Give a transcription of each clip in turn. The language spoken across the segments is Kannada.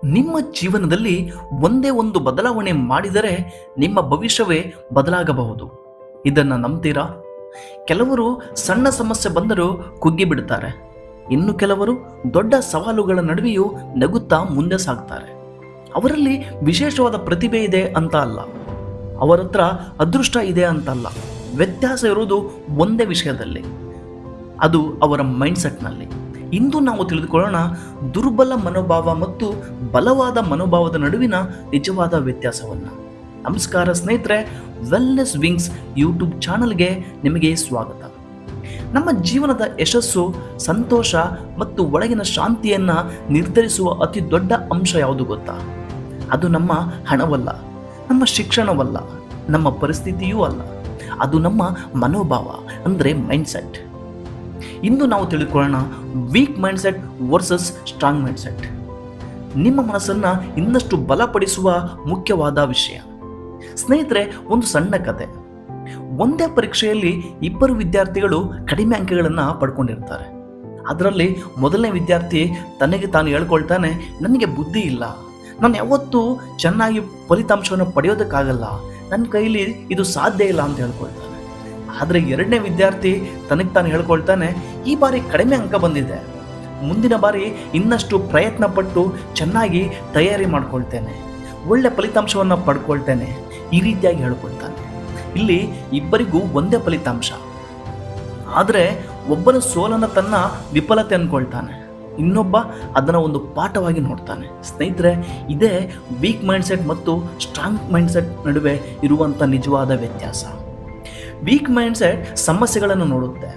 ನಿಮ್ಮ ಜೀವನದಲ್ಲಿ ಒಂದೇ ಒಂದು ಬದಲಾವಣೆ ಮಾಡಿದರೆ ನಿಮ್ಮ ಭವಿಷ್ಯವೇ ಬದಲಾಗಬಹುದು. ಇದನ್ನು ನಂಬ್ತೀರಾ? ಕೆಲವರು ಸಣ್ಣ ಸಮಸ್ಯೆ ಬಂದರೂ ಕುಗ್ಗಿ ಬಿಡ್ತಾರೆ. ಇನ್ನು ಕೆಲವರು ದೊಡ್ಡ ಸವಾಲುಗಳ ನಡುವೆಯೂ ನಗುತ್ತಾ ಮುಂದೆ ಸಾಗ್ತಾರೆ. ಅವರಲ್ಲಿ ವಿಶೇಷವಾದ ಪ್ರತಿಭೆ ಇದೆ ಅಂತ ಅಲ್ಲ, ಅವರ ಹತ್ರ ಅದೃಷ್ಟ ಇದೆ ಅಂತಲ್ಲ. ವ್ಯತ್ಯಾಸ ಇರುವುದು ಒಂದೇ ವಿಷಯದಲ್ಲಿ, ಅದು ಅವರ ಮೈಂಡ್ಸೆಟ್ನಲ್ಲಿ. ಇಂದು ನಾವು ತಿಳಿದುಕೊಳ್ಳೋಣ ದುರ್ಬಲ ಮನೋಭಾವ ಮತ್ತು ಬಲವಾದ ಮನೋಭಾವದ ನಡುವಿನ ನಿಜವಾದ ವ್ಯತ್ಯಾಸವನ್ನು. ನಮಸ್ಕಾರ ಸ್ನೇಹಿತರೆ, ವೆಲ್ನೆಸ್ ವಿಂಗ್ಸ್ ಯೂಟ್ಯೂಬ್ ಚಾನಲ್ಗೆ ನಿಮಗೆ ಸ್ವಾಗತ. ನಮ್ಮ ಜೀವನದ ಯಶಸ್ಸು, ಸಂತೋಷ ಮತ್ತು ಒಳಗಿನ ಶಾಂತಿಯನ್ನು ನಿರ್ಧರಿಸುವ ಅತಿ ದೊಡ್ಡ ಅಂಶ ಯಾವುದು ಗೊತ್ತಾ? ಅದು ನಮ್ಮ ಹಣವಲ್ಲ, ನಮ್ಮ ಶಿಕ್ಷಣವಲ್ಲ, ನಮ್ಮ ಪರಿಸ್ಥಿತಿಯೂ ಅಲ್ಲ. ಅದು ನಮ್ಮ ಮನೋಭಾವ, ಅಂದರೆ ಮೈಂಡ್ಸೆಟ್. ಇಂದು ನಾವು ತಿಳಿದುಕೊಳ್ಳೋಣ weak mindset versus strong mindset. ನಿಮ್ಮ ಮನಸ್ಸನ್ನು ಇನ್ನಷ್ಟು ಬಲಪಡಿಸುವ ಮುಖ್ಯವಾದ ವಿಷಯ. ಸ್ನೇಹಿತರೆ, ಒಂದು ಸಣ್ಣ ಕತೆ. ಒಂದೇ ಪರೀಕ್ಷೆಯಲ್ಲಿ ಇಬ್ಬರು ವಿದ್ಯಾರ್ಥಿಗಳು ಕಡಿಮೆ ಅಂಕಗಳನ್ನು ಪಡ್ಕೊಂಡಿರ್ತಾರೆ. ಅದರಲ್ಲಿ ಮೊದಲನೇ ವಿದ್ಯಾರ್ಥಿ ತನಗೆ ತಾನು ಹೇಳ್ಕೊಳ್ತಾನೆ, ನನಗೆ ಬುದ್ಧಿ ಇಲ್ಲ, ನಾನು ಯಾವತ್ತೂ ಚೆನ್ನಾಗಿ ಫಲಿತಾಂಶವನ್ನು ಪಡೆಯೋದಕ್ಕಾಗಲ್ಲ, ನನ್ನ ಕೈಲಿ ಇದು ಸಾಧ್ಯ ಇಲ್ಲ ಅಂತ ಹೇಳ್ಕೊಳ್ತಾನೆ. ಆದರೆ ಎರಡನೇ ವಿದ್ಯಾರ್ಥಿ ತನಗೆ ತಾನು ಹೇಳ್ಕೊಳ್ತಾನೆ, ಈ ಬಾರಿ ಕಡಿಮೆ ಅಂಕ ಬಂದಿದೆ, ಮುಂದಿನ ಬಾರಿ ಇನ್ನಷ್ಟು ಪ್ರಯತ್ನ ಪಟ್ಟು ಚೆನ್ನಾಗಿ ತಯಾರಿ ಮಾಡ್ಕೊಳ್ತೇನೆ, ಒಳ್ಳೆ ಫಲಿತಾಂಶವನ್ನು ಪಡ್ಕೊಳ್ತೇನೆ, ಈ ರೀತಿಯಾಗಿ ಹೇಳ್ಕೊಳ್ತಾನೆ. ಇಲ್ಲಿ ಇಬ್ಬರಿಗೂ ಒಂದೇ ಫಲಿತಾಂಶ, ಆದರೆ ಒಬ್ಬನ ಸೋಲನ್ನು ತನ್ನ ವಿಫಲತೆ ಅಂದ್ಕೊಳ್ತಾನೆ, ಇನ್ನೊಬ್ಬ ಅದನ್ನು ಒಂದು ಪಾಠವಾಗಿ ನೋಡ್ತಾನೆ. ಸ್ನೇಹಿತರೆ, ಇದೇ ವೀಕ್ ಮೈಂಡ್ಸೆಟ್ ಮತ್ತು ಸ್ಟ್ರಾಂಗ್ ಮೈಂಡ್ಸೆಟ್ ನಡುವೆ ಇರುವಂಥ ನಿಜವಾದ ವ್ಯತ್ಯಾಸ. ವೀಕ್ ಮೈಂಡ್ಸೆಟ್ ಸಮಸ್ಯೆಗಳನ್ನು ನೋಡುತ್ತೆ,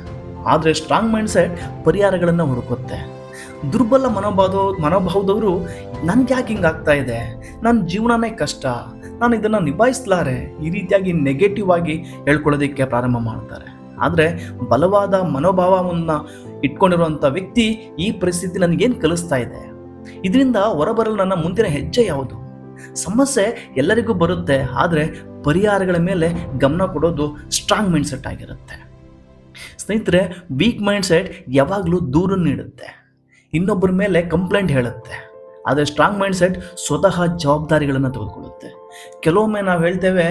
ಆದರೆ ಸ್ಟ್ರಾಂಗ್ ಮೈಂಡ್ಸೆಟ್ ಪರಿಹಾರಗಳನ್ನು ಹುಡುಕುತ್ತೆ. ದುರ್ಬಲ ಮನೋಭಾವದವರು ನನಗೆ ಯಾಕೆ ಹಿಂಗಾಗ್ತಾ ಇದೆ, ನನ್ನ ಜೀವನನೇ ಕಷ್ಟ, ನಾನು ಇದನ್ನು ನಿಭಾಯಿಸಲಾರೆ, ಈ ರೀತಿಯಾಗಿ ನೆಗೆಟಿವ್ ಆಗಿ ಹೇಳ್ಕೊಳ್ಳೋದಕ್ಕೆ ಪ್ರಾರಂಭ ಮಾಡ್ತಾರೆ. ಆದರೆ ಬಲವಾದ ಮನೋಭಾವವನ್ನು ಇಟ್ಕೊಂಡಿರುವಂಥ ವ್ಯಕ್ತಿ, ಈ ಪರಿಸ್ಥಿತಿ ನನಗೇನು ಕಲಿಸ್ತಾ ಇದೆ, ಇದರಿಂದ ಹೊರಬರಲು ನನ್ನ ಮುಂದಿನ ಹೆಜ್ಜೆ ಯಾವುದು? ಸಮಸ್ಯೆ ಎಲ್ಲರಿಗೂ ಬರುತ್ತೆ, ಆದರೆ ಪರಿಹಾರಗಳ ಮೇಲೆ ಗಮನ ಕೊಡೋದು ಸ್ಟ್ರಾಂಗ್ ಮೈಂಡ್ಸೆಟ್ ಆಗಿರುತ್ತೆ. ಸ್ನೇಹಿತರೆ, ವೀಕ್ ಮೈಂಡ್ಸೆಟ್ ಯಾವಾಗಲೂ ದೂರು ನೀಡುತ್ತೆ, ಇನ್ನೊಬ್ಬರ ಮೇಲೆ ಕಂಪ್ಲೇಂಟ್ ಹೇಳುತ್ತೆ. ಆದರೆ ಸ್ಟ್ರಾಂಗ್ ಮೈಂಡ್ಸೆಟ್ ಸ್ವತಃ ಜವಾಬ್ದಾರಿಗಳನ್ನು ತೆಗೆದುಕೊಳ್ಳುತ್ತೆ. ಕೆಲವೊಮ್ಮೆ ನಾವು ಹೇಳ್ತೇವೆ,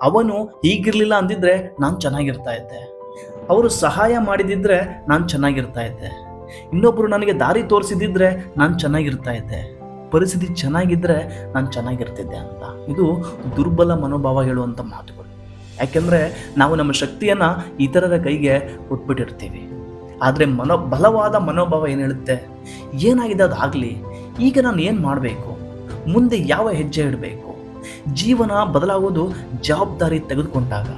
ಅವನು ಹೀಗಿರಲಿಲ್ಲ ಅಂದಿದ್ರೆ ನಾನು ಚೆನ್ನಾಗಿರ್ತಾ ಇದ್ದೆ, ಅವರು ಸಹಾಯ ಮಾಡಿದಿದ್ರೆ ನಾನು ಚೆನ್ನಾಗಿರ್ತಾ ಇದ್ದೆ, ಇನ್ನೊಬ್ಬರು ನನಗೆ ದಾರಿ ತೋರಿಸಿದಿದ್ರೆ ನಾನು ಚೆನ್ನಾಗಿರ್ತಾ ಇದ್ದೆ, ಪರಿಸ್ಥಿತಿ ಚೆನ್ನಾಗಿದ್ದರೆ ನಾನು ಚೆನ್ನಾಗಿರ್ತಿದ್ದೆ ಅಂತ. ಇದು ದುರ್ಬಲ ಮನೋಭಾವ ಹೇಳುವಂಥ ಮಾತುಗಳು. ಯಾಕೆಂದರೆ ನಾವು ನಮ್ಮ ಶಕ್ತಿಯನ್ನು ಇತರರ ಕೈಗೆ ಕೊಟ್ಬಿಟ್ಟಿರ್ತೀವಿ. ಆದರೆ ಬಲವಾದ ಮನೋಭಾವ ಏನು ಹೇಳುತ್ತೆ, ಏನಾಗಿದೆ ಅದಾಗಲಿ, ಈಗ ನಾನು ಏನು ಮಾಡಬೇಕು, ಮುಂದೆ ಯಾವ ಹೆಜ್ಜೆ ಇಡಬೇಕು. ಜೀವನ ಬದಲಾಗೋದು ಜವಾಬ್ದಾರಿ ತೆಗೆದುಕೊಂಡಾಗ.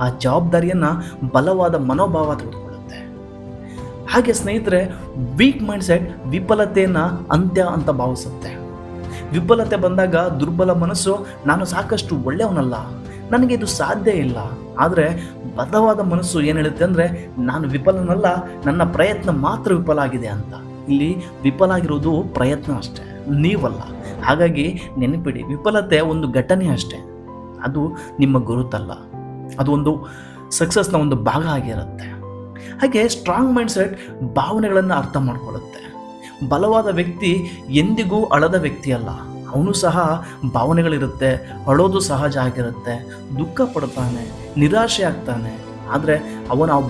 ಆ ಜವಾಬ್ದಾರಿಯನ್ನು ಬಲವಾದ ಮನೋಭಾವ ತೆಗೆದುಕೊಳ್ಳುತ್ತೆ. ಹಾಗೆ ಸ್ನೇಹಿತರೆ, ವೀಕ್ ಮೈಂಡ್ಸೆಟ್ ವಿಫಲತೆಯನ್ನು ಅಂತ್ಯ ಅಂತ ಭಾವಿಸುತ್ತೆ. ವಿಫಲತೆ ಬಂದಾಗ ದುರ್ಬಲ ಮನಸ್ಸು, ನಾನು ಸಾಕಷ್ಟು ಒಳ್ಳೆಯವನಲ್ಲ, ನನಗೆ ಇದು ಸಾಧ್ಯ ಇಲ್ಲ. ಆದರೆ ಬಲವಾದ ಮನಸ್ಸು ಏನು ಹೇಳುತ್ತೆ ಅಂದರೆ, ನಾನು ವಿಫಲನಲ್ಲ, ನನ್ನ ಪ್ರಯತ್ನ ಮಾತ್ರ ವಿಫಲ ಆಗಿದೆ ಅಂತ. ಇಲ್ಲಿ ವಿಫಲ ಆಗಿರೋದು ಪ್ರಯತ್ನ ಅಷ್ಟೇ, ನೀವಲ್ಲ. ಹಾಗಾಗಿ ನೆನಪಿಡಿ, ವಿಫಲತೆ ಒಂದು ಘಟನೆ ಅಷ್ಟೇ, ಅದು ನಿಮ್ಮ ಗುರುತಲ್ಲ, ಅದು ಒಂದು ಸಕ್ಸಸ್ನ ಒಂದು ಭಾಗ ಆಗಿರುತ್ತೆ. ಹಾಗೆ ಸ್ಟ್ರಾಂಗ್ ಮೈಂಡ್ಸೆಟ್ ಭಾವನೆಗಳನ್ನು ಅರ್ಥ ಮಾಡ್ಕೊಳ್ಳುತ್ತೆ. ಬಲವಾದ ವ್ಯಕ್ತಿ ಎಂದಿಗೂ ಅಳದ ವ್ಯಕ್ತಿ ಅಲ್ಲ, ಅವನು ಸಹ ಭಾವನೆಗಳಿರುತ್ತೆ, ಅಳೋದು ಸಹಜ ಆಗಿರುತ್ತೆ, ದುಃಖ ಪಡ್ತಾನೆ, ನಿರಾಶೆ ಆಗ್ತಾನೆ. ಆದರೆ ಅವನು ಆ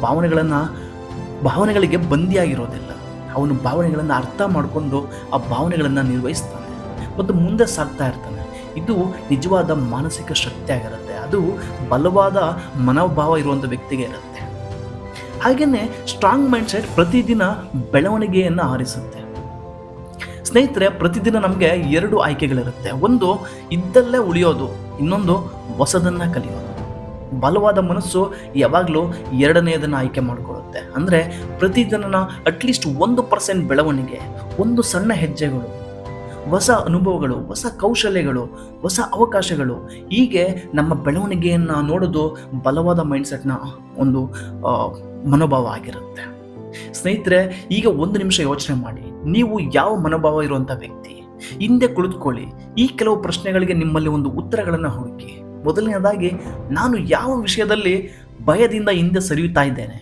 ಭಾವನೆಗಳಿಗೆ ಬಂದಿಯಾಗಿರೋದಿಲ್ಲ. ಅವನು ಭಾವನೆಗಳನ್ನು ಅರ್ಥ ಮಾಡಿಕೊಂಡು ಆ ಭಾವನೆಗಳನ್ನು ನಿರ್ವಹಿಸ್ತಾನೆ ಮತ್ತು ಮುಂದೆ ಸಾಗ್ತಾ ಇರ್ತಾನೆ. ಇದು ನಿಜವಾದ ಮಾನಸಿಕ ಶಕ್ತಿ ಆಗಿರುತ್ತೆ, ಅದು ಬಲವಾದ ಮನೋಭಾವ ಇರುವಂಥ ವ್ಯಕ್ತಿಗೆ ಇರುತ್ತೆ. ಹಾಗೆಯೇ ಸ್ಟ್ರಾಂಗ್ ಮೈಂಡ್ಸೆಟ್ ಪ್ರತಿದಿನ ಬೆಳವಣಿಗೆಯನ್ನು ಆರಿಸುತ್ತೆ. ಸ್ನೇಹಿತರೆ, ಪ್ರತಿದಿನ ನಮಗೆ ಎರಡು ಆಯ್ಕೆಗಳಿರುತ್ತೆ. ಒಂದು ಇದ್ದಲ್ಲೇ ಉಳಿಯೋದು, ಇನ್ನೊಂದು ಹೊಸದನ್ನು ಕಲಿಯೋದು. ಬಲವಾದ ಮನಸ್ಸು ಯಾವಾಗಲೂ ಎರಡನೆಯದನ್ನು ಆಯ್ಕೆ ಮಾಡಿಕೊಳ್ಳುತ್ತೆ. ಅಂದರೆ ಪ್ರತಿದಿನ ಅಟ್ಲೀಸ್ಟ್ 1% ಬೆಳವಣಿಗೆ, ಒಂದು ಸಣ್ಣ ಹೆಜ್ಜೆಗಳು, ಹೊಸ ಅನುಭವಗಳು, ಹೊಸ ಕೌಶಲ್ಯಗಳು, ಹೊಸ ಅವಕಾಶಗಳು. ಹೀಗೆ ನಮ್ಮ ಬೆಳವಣಿಗೆಯನ್ನು ನೋಡೋದು ಬಲವಾದ ಮೈಂಡ್ಸೆಟ್ನ ಒಂದು ಮನೋಭಾವ ಆಗಿರುತ್ತೆ. ಸ್ನೇಹಿತರೆ, ಈಗ 1 ನಿಮಿಷ ಯೋಚನೆ ಮಾಡಿ, ನೀವು ಯಾವ ಮನೋಭಾವ ಇರುವಂಥ ವ್ಯಕ್ತಿ? ಹಿಂದೆ ಕುಳಿತುಕೊಳ್ಳಿ, ಈ ಕೆಲವು ಪ್ರಶ್ನೆಗಳಿಗೆ ನಿಮ್ಮಲ್ಲಿ ಒಂದು ಉತ್ತರಗಳನ್ನು ಹುಡುಕಿ. ಮೊದಲನೇದಾಗಿ, ನಾನು ಯಾವ ವಿಷಯದಲ್ಲಿ ಭಯದಿಂದ ಹಿಂದೆ ಸರಿಯುತ್ತಾ ಇದ್ದೇನೆ?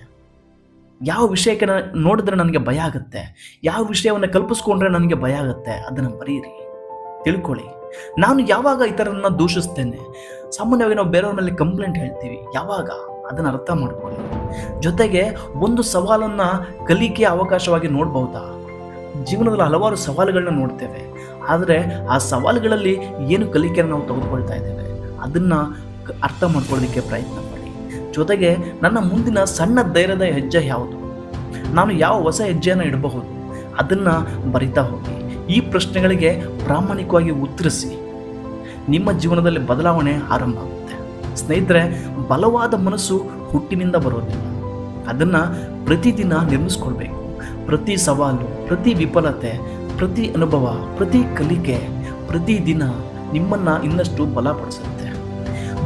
ಯಾವ ವಿಷಯಕ್ಕೆ ನೋಡಿದ್ರೆ ನನಗೆ ಭಯ ಆಗುತ್ತೆ, ಯಾವ ವಿಷಯವನ್ನು ಕಲ್ಪಿಸ್ಕೊಂಡ್ರೆ ನನಗೆ ಭಯ ಆಗುತ್ತೆ, ಅದನ್ನು ಬರೀರಿ. ತಿಳ್ಕೊಳ್ಳಿ. ನಾನು ಯಾವಾಗ ಇತರರನ್ನ ದೂಷಿಸ್ತೇನೆ, ಸಾಮಾನ್ಯವಾಗಿ ನಾವು ಬೇರೆಯವ್ರ ಮೇಲೆ ಕಂಪ್ಲೇಂಟ್ ಹೇಳ್ತೀವಿ, ಯಾವಾಗ ಅದನ್ನು ಅರ್ಥ ಮಾಡ್ಕೊಳ್ಳಿ. ಜೊತೆಗೆ ಒಂದು ಸವಾಲನ್ನು ಕಲಿಕೆಯ ಅವಕಾಶವಾಗಿ ನೋಡ್ಬಹುದಾ? ಜೀವನದಲ್ಲಿ ಹಲವಾರು ಸವಾಲುಗಳನ್ನ ನೋಡ್ತೇವೆ, ಆದರೆ ಆ ಸವಾಲುಗಳಲ್ಲಿ ಏನು ಕಲಿಕೆಯನ್ನು ನಾವು ತೆಗೆದುಕೊಳ್ತಾ ಇದ್ದೇವೆ ಅದನ್ನು ಅರ್ಥ ಮಾಡ್ಕೊಳ್ಳೋದಕ್ಕೆ ಪ್ರಯತ್ನ ಪಡಿ. ಜೊತೆಗೆ ನನ್ನ ಮುಂದಿನ ಸಣ್ಣ ಧೈರ್ಯದ ಹೆಜ್ಜೆ ಯಾವುದು, ನಾನು ಯಾವ ಹೊಸ ಹೆಜ್ಜೆಯನ್ನು ಇಡಬಹುದು ಅದನ್ನು ಬರಿತಾ ಹೋಗಿ. ಈ ಪ್ರಶ್ನೆಗಳಿಗೆ ಪ್ರಾಮಾಣಿಕವಾಗಿ ಉತ್ತರಿಸಿ. ನಿಮ್ಮ ಜೀವನದಲ್ಲಿ ಬದಲಾವಣೆ ಆರಂಭ ಆಗುತ್ತೆ. ಸ್ನೇಹಿತರೆ, ಬಲವಾದ ಮನಸ್ಸು ಹುಟ್ಟಿನಿಂದ ಬರೋದಿಲ್ಲ, ಅದನ್ನು ಪ್ರತಿದಿನ ನಿರ್ಮಿಸ್ಕೊಳ್ಬೇಕು. ಪ್ರತಿ ಸವಾಲು, ಪ್ರತಿ ವಿಫಲತೆ, ಪ್ರತಿ ಅನುಭವ, ಪ್ರತಿ ಕಲಿಕೆ ಪ್ರತಿದಿನ ನಿಮ್ಮನ್ನು ಇನ್ನಷ್ಟು ಬಲಪಡಿಸುತ್ತೆ.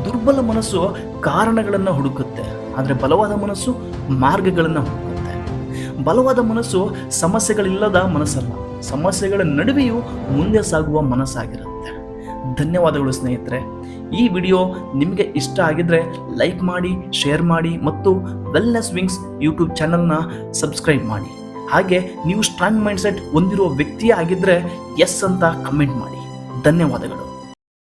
ದುರ್ಬಲ ಮನಸ್ಸು ಕಾರಣಗಳನ್ನು ಹುಡುಕುತ್ತೆ, ಆದರೆ ಬಲವಾದ ಮನಸ್ಸು ಮಾರ್ಗಗಳನ್ನು ಹುಡುಕುತ್ತೆ. ಬಲವಾದ ಮನಸ್ಸು ಸಮಸ್ಯೆಗಳಿಲ್ಲದ ಮನಸ್ಸಲ್ಲ, ಸಮಸ್ಯೆಗಳ ನಡುವೆಯೂ ಮುಂದೆ ಸಾಗುವ ಮನಸ್ಸಾಗಿರುತ್ತೆ. ಧನ್ಯವಾದಗಳು ಸ್ನೇಹಿತರೆ. ಈ ವಿಡಿಯೋ ನಿಮಗೆ ಇಷ್ಟ ಆಗಿದ್ರೆ ಲೈಕ್ ಮಾಡಿ, ಶೇರ್ ಮಾಡಿ ಮತ್ತು ವೆಲ್ನೆಸ್ ವಿಂಗ್ಸ್ ಯೂಟ್ಯೂಬ್ ಚಾನಲ್ನ ಸಬ್ಸ್ಕ್ರೈಬ್ ಮಾಡಿ. ಹಾಗೆ ನೀವು ಸ್ಟ್ರಾಂಗ್ ಮೈಂಡ್ಸೆಟ್ ಹೊಂದಿರುವ ವ್ಯಕ್ತಿಯೇ ಆಗಿದ್ದರೆ ಎಸ್ ಅಂತ ಕಮೆಂಟ್ ಮಾಡಿ. ಧನ್ಯವಾದಗಳು.